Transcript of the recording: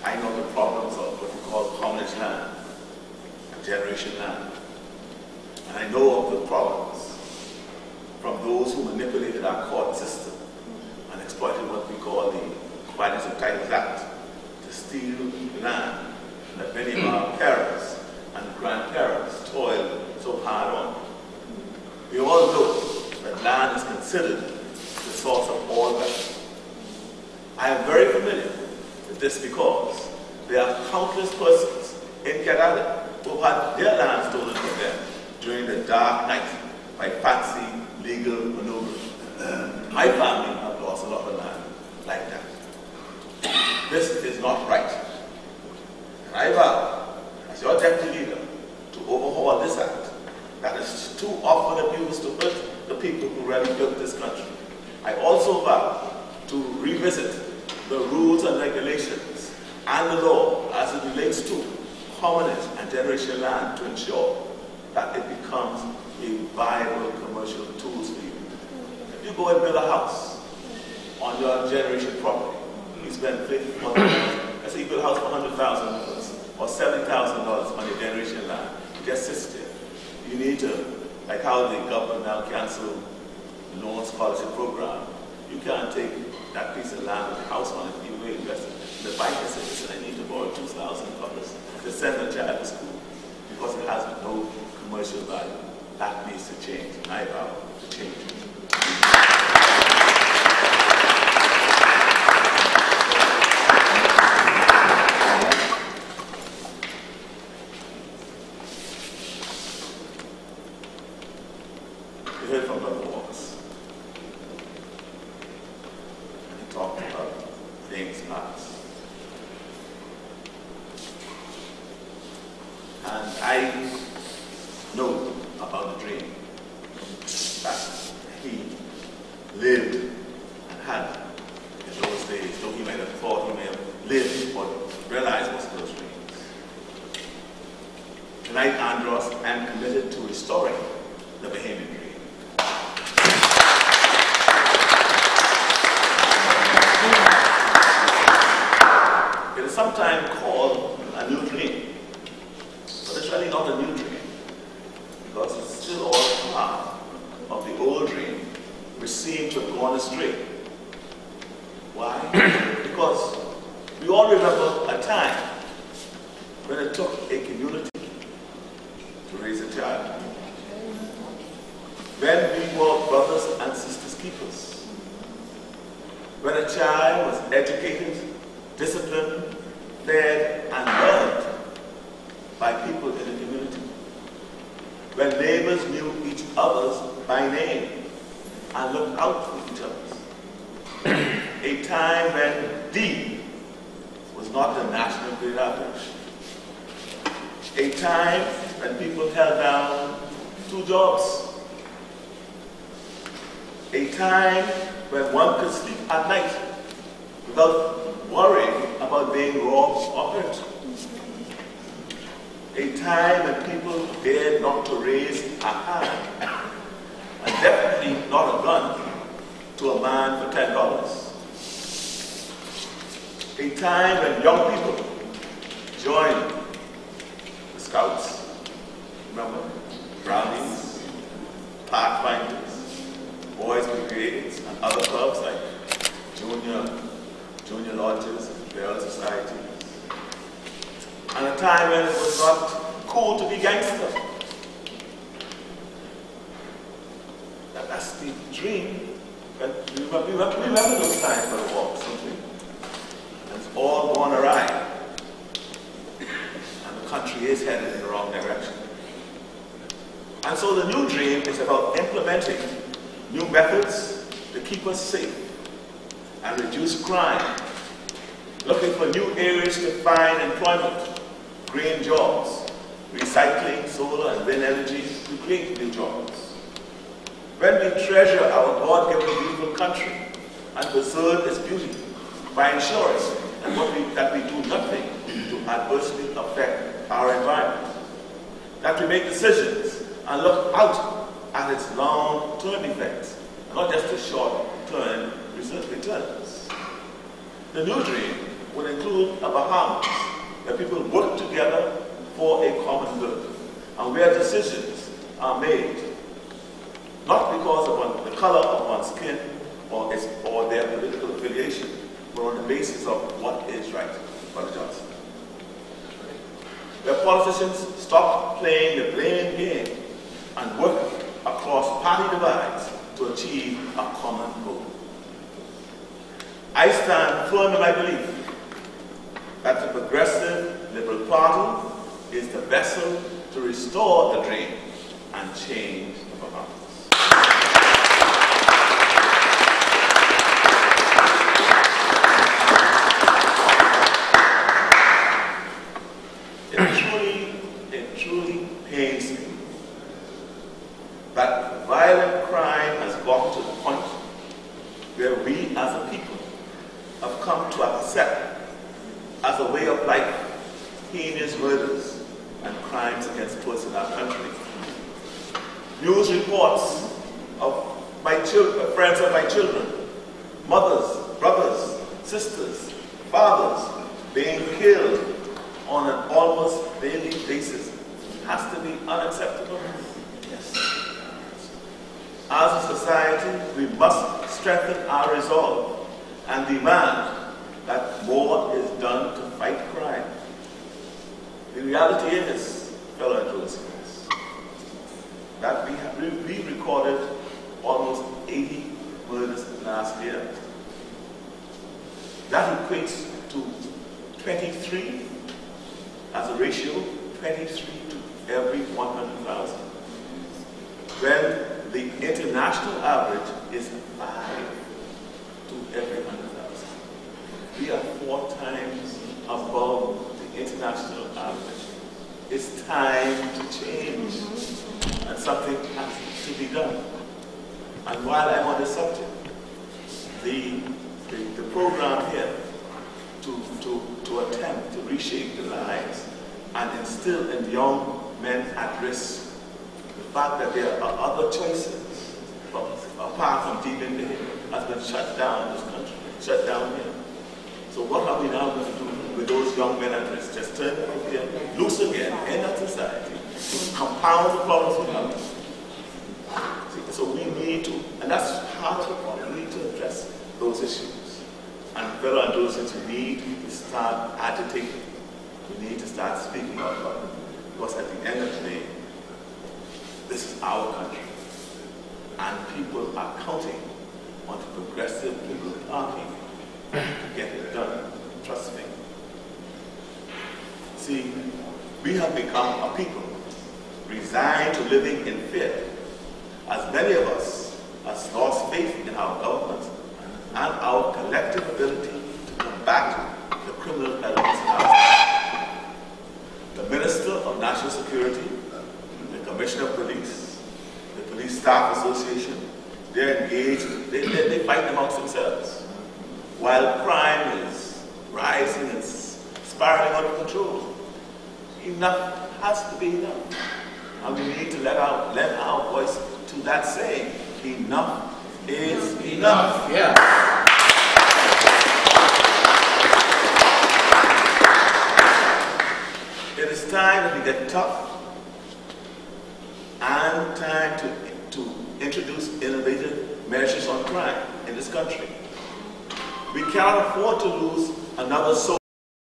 I know the problems of what we call communist land and generation land. And I know of the problems from those who manipulated our court system and exploited what we call the Violence of Titles Act to steal land that many of our parents and grandparents toiled so hard on. We all know that land is considered the source of all wealth. I am very familiar with this because there are countless persons in Kerala who had their land stolen from them during the dark night by fancy legal maneuvers. My family have lost a lot of land like that. This is not right. And I vow, as your deputy leader, to overhaul this act that is too often abused to hurt the people who really built this country. I also vow to revisit the rules and regulations and the law as it relates to communist and generational land to ensure that it becomes a viable commercial tool for you. If you go and build a house on your generation property, you spend $50,000, let's say you build a house for $100,000 or $70,000 on your generation land, it just sits there. You need to, like how the government now cancel the loan scholarship program, you can't take that piece of land with the house on it, even though you invested. The bank says, listen, I need to borrow $2,000 to send a child to school because it has no commercial value. That needs to change, and I vow to change it. We heard from Brother Walks, and he talked about things past. And I know about the dream that he lived and had in those days, though he might have thought he may have lived or realized most of those dreams. Tonight, Andros, I am committed to restoring the Bahamian dream. It is sometimes called a new dream, but it's really not a new dream, because it's still all part of the old dream, which seemed to have gone astray. Why? Because we all remember a time when it took a community to raise a child. When we were brothers and sisters keepers. When a child was educated, disciplined, fed, and loved by people in the community. When neighbors knew each other's by name and looked out for each other's. A time when D was not the national grade average. A time when people held down 2 jobs. A time when one could sleep at night without worrying about being robbed or hurt. A time when people dared not to raise a hand, and definitely not a gun, to a man for $10. A time when young people joined the Scouts, remember, Brownies, Pathfinders, Boys Brigades, and other clubs like junior lodges, Girl Societies. And a time when it was not cool to be gangster. That's the dream. And we remember those times for the walks, don't we? And it's all gone awry. And the country is headed in the wrong direction. And so the new dream is about implementing new methods to keep us safe and reduce crime, looking for new areas to find employment, green jobs, recycling, solar and wind energy to create new jobs. When we treasure our God-given beautiful country and preserve its beauty by ensuring that we do nothing to adversely affect our environment, that we make decisions and look out at its long-term effects, not just the short-term returns. The new dream would include beautiful Bahamas, where people work together for a common good, and where decisions are made not because of the color of one's skin or their political affiliation, but on the basis of what is right. Brother Johnson. Where politicians stop playing the blame game and work across party divides to achieve a common goal. I stand firm in my belief that the Progressive Liberal Party is the vessel to restore the dream and change the Bahamas. It truly pains me that violent crime has gotten to the point where we as a people have come to accept as a way of life heinous murders and crimes against persons in our country. News reports of my children, friends of my children, mothers, brothers, sisters, fathers being killed on an almost daily basis has to be unacceptable. Yes. As a society, we must strengthen our resolve and demand that more is done to fight crime. The reality is, fellow Androsians, that we recorded almost 80 murders last year. That equates to 23 as a ratio, 23 to every 100,000. When the international average is 5 to every 100,000. We are 4 times above the international average. It's time to change, and something has to be done. And while I'm on the subject, the program here to attempt to reshape the lives and instill in young men at risk the fact that there are other choices apart from deep in the head has been shut down in this country, shut down here. So what are we now going to do with those young men at risk? Just turn them up here, loose again in our society, compound the problems we have. So we need to, and that's part of the problem, we need to address those issues. And fellow Androsians, we need to start agitating. We need to start speaking out about it. Because at the end of the day, this is our country. And people are counting on the Progressive Liberal Party to get it done. Trust me. See, we have become a people resigned to living in fear, as many of us have lost faith in our government and our collective ability to combat the criminal elements in our society. The Minister of National Security, the Commissioner of Police, the Police Staff Association, they're engaged, they fight amongst themselves. While crime is rising and spiraling out of control, enough has to be enough. And we need to lend our voice to that saying, enough is enough. Yeah. It is time that we get tough and time to introduce innovative measures on crime in this country. We cannot afford to lose another soul.